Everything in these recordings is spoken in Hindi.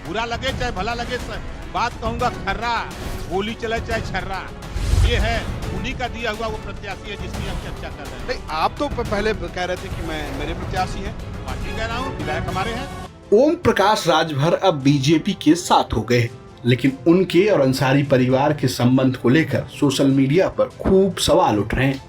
बुरा लगे चाहे भला लगे, बात कहूंगा खर्रा, गोली चले चाहे छर्रा, ये है उन्हीं का दिया हुआ वो प्रत्याशी है जिसकी हम चर्चा कर रहे हैं। नहीं, आप तो पहले कह रहे थे कि मेरे प्रत्याशी हैं। पार्टी कह रहा हूँ, विधायक हमारे हैं। ओम प्रकाश राजभर अब बीजेपी के साथ हो गए, लेकिन उनके और अंसारी परिवार के संबंध को लेकर सोशल मीडिया पर खूब सवाल उठ रहे हैं।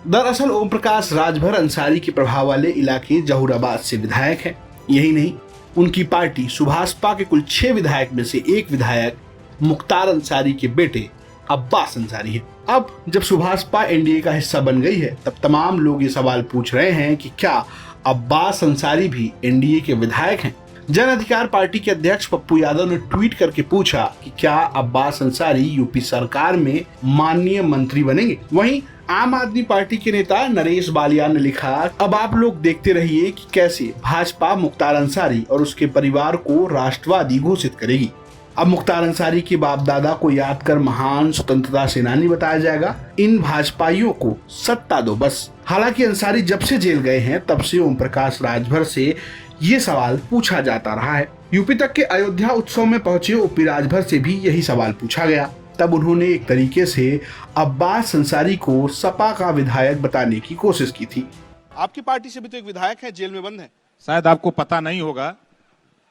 दरअसल ओम प्रकाश राजभर अंसारी के प्रभाव वाले इलाके जहूराबाद से विधायक हैं। यही नहीं, उनकी पार्टी सुभाषपा के कुल 6 विधायक में से एक विधायक मुख्तार अंसारी के बेटे अब्बास अंसारी है। अब जब सुभाषपा एनडीए का हिस्सा बन गई है, तब तमाम लोग ये सवाल पूछ रहे हैं कि क्या अब्बास अंसारी भी एनडीए के विधायक हैं। जन अधिकार पार्टी के अध्यक्ष पप्पू यादव ने ट्वीट करके पूछा कि क्या अब्बास अंसारी यूपी सरकार में माननीय मंत्री बनेंगे। वहीं आम आदमी पार्टी के नेता नरेश बालियान ने लिखा, अब आप लोग देखते रहिए कि कैसे भाजपा मुख्तार अंसारी और उसके परिवार को राष्ट्रवादी घोषित करेगी। अब मुख्तार अंसारी के बाप दादा को याद कर महान स्वतंत्रता सेनानी बताया जाएगा। इन भाजपाइयों को सत्ता दो बस। हालांकि अंसारी जब से जेल गए हैं, तब से ओम प्रकाश राजभर से ये सवाल पूछा जाता रहा है। यूपी तक के अयोध्या उत्सव में पहुंचे ओपी राजभर से भी यही सवाल पूछा गया। तब उन्होंने एक तरीके से अब्बास अंसारी को सपा का विधायक बताने की कोशिश की थी। आपकी पार्टी से भी तो एक विधायक है, जेल में बंद है। शायद आपको पता नहीं होगा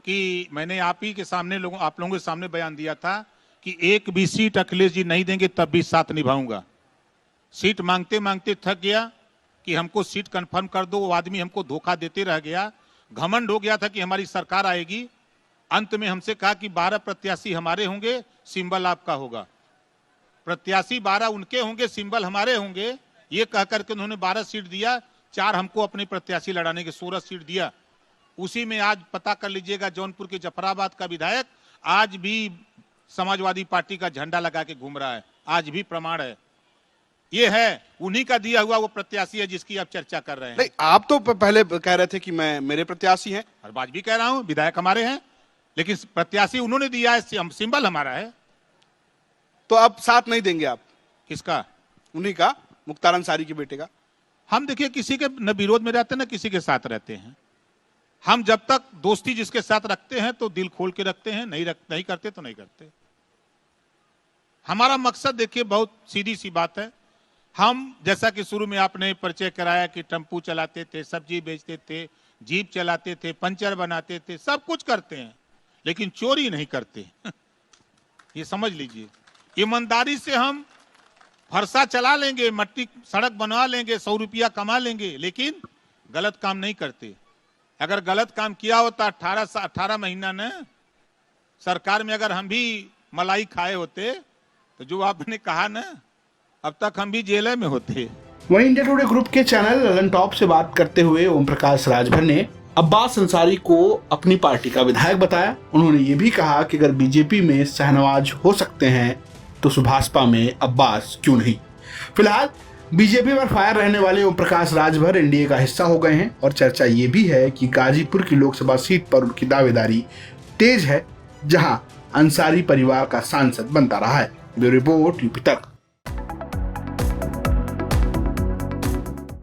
कि मैंने आप ही के सामने आप लोगों के सामने बयान दिया था कि एक भी सीट अखिलेश जी नहीं देंगे तब भी साथ निभाऊंगा। सीट मांगते मांगते थक गया कि हमको सीट कंफर्म कर दो, वो आदमी हमको धोखा देते रह गया। घमंड हो गया था कि हमारी सरकार आएगी। अंत में हमसे कहा कि 12 प्रत्याशी हमारे होंगे, सिंबल आपका होगा। प्रत्याशी 12 उनके होंगे, सिंबल हमारे होंगे। ये कह करके उन्होंने 12 सीट दिया, 4 हमको अपने प्रत्याशी लड़ाने के 16 सीट दिया। उसी में आज पता कर लीजिएगा, जौनपुर के जफराबाद का विधायक आज भी समाजवादी पार्टी का झंडा लगा के घूम रहा है। आज भी प्रमाण है, ये है उन्हीं का दिया हुआ वो प्रत्याशी है जिसकी आप चर्चा कर रहे हैं। नहीं, आप तो पहले कह रहे थे कि मेरे प्रत्याशी हैं। हर बात भी कह रहा हूं, विधायक हमारे हैं, लेकिन प्रत्याशी उन्होंने दिया है, सिंबल हमारा है। तो अब साथ नहीं देंगे आप? किसका? उन्हीं का, मुख्तार अंसारी के बेटे का। हम देखिए किसी के न विरोध में रहते हैं, न किसी के साथ रहते हैं। हम जब तक दोस्ती जिसके साथ रखते हैं तो दिल खोल के रखते हैं, नहीं करते तो नहीं करते। हमारा मकसद देखिए बहुत सीधी सी बात है। हम जैसा कि शुरू में आपने परिचय कराया कि टेम्पू चलाते थे, सब्जी बेचते थे, जीप चलाते थे, पंचर बनाते थे, सब कुछ करते हैं, लेकिन चोरी नहीं करते। ये समझ लीजिए। ईमानदारी से हम फरसा चला लेंगे, मट्टी सड़क बनवा लेंगे, 100 रुपया कमा लेंगे, लेकिन गलत काम नहीं करते। अगर गलत काम किया होता 18 महीना न सरकार में अगर हम भी मलाई खाए होते तो जो आपने कहा ना, अब तक हम भी जेल में होते। वहीं इंडिया टुडे ग्रुप के चैनल ललन टॉप से बात करते हुए ओम प्रकाश राजभर ने अब्बास अंसारी को अपनी पार्टी का विधायक बताया। उन्होंने ये भी कहा कि अगर बीजेपी में शहनवाज हो सकते हैं तो सुभाषपा में अब्बास क्यों नहीं। फिलहाल बीजेपी पर फायर रहने वाले ओम प्रकाश राजभर एनडीए का हिस्सा हो गए हैं और चर्चा ये भी है कि गाजीपुर की लोकसभा सीट पर उनकी दावेदारी तेज है, जहां अंसारी परिवार का सांसद बनता रहा है। ब्यूरो रिपोर्ट, यूपी तक।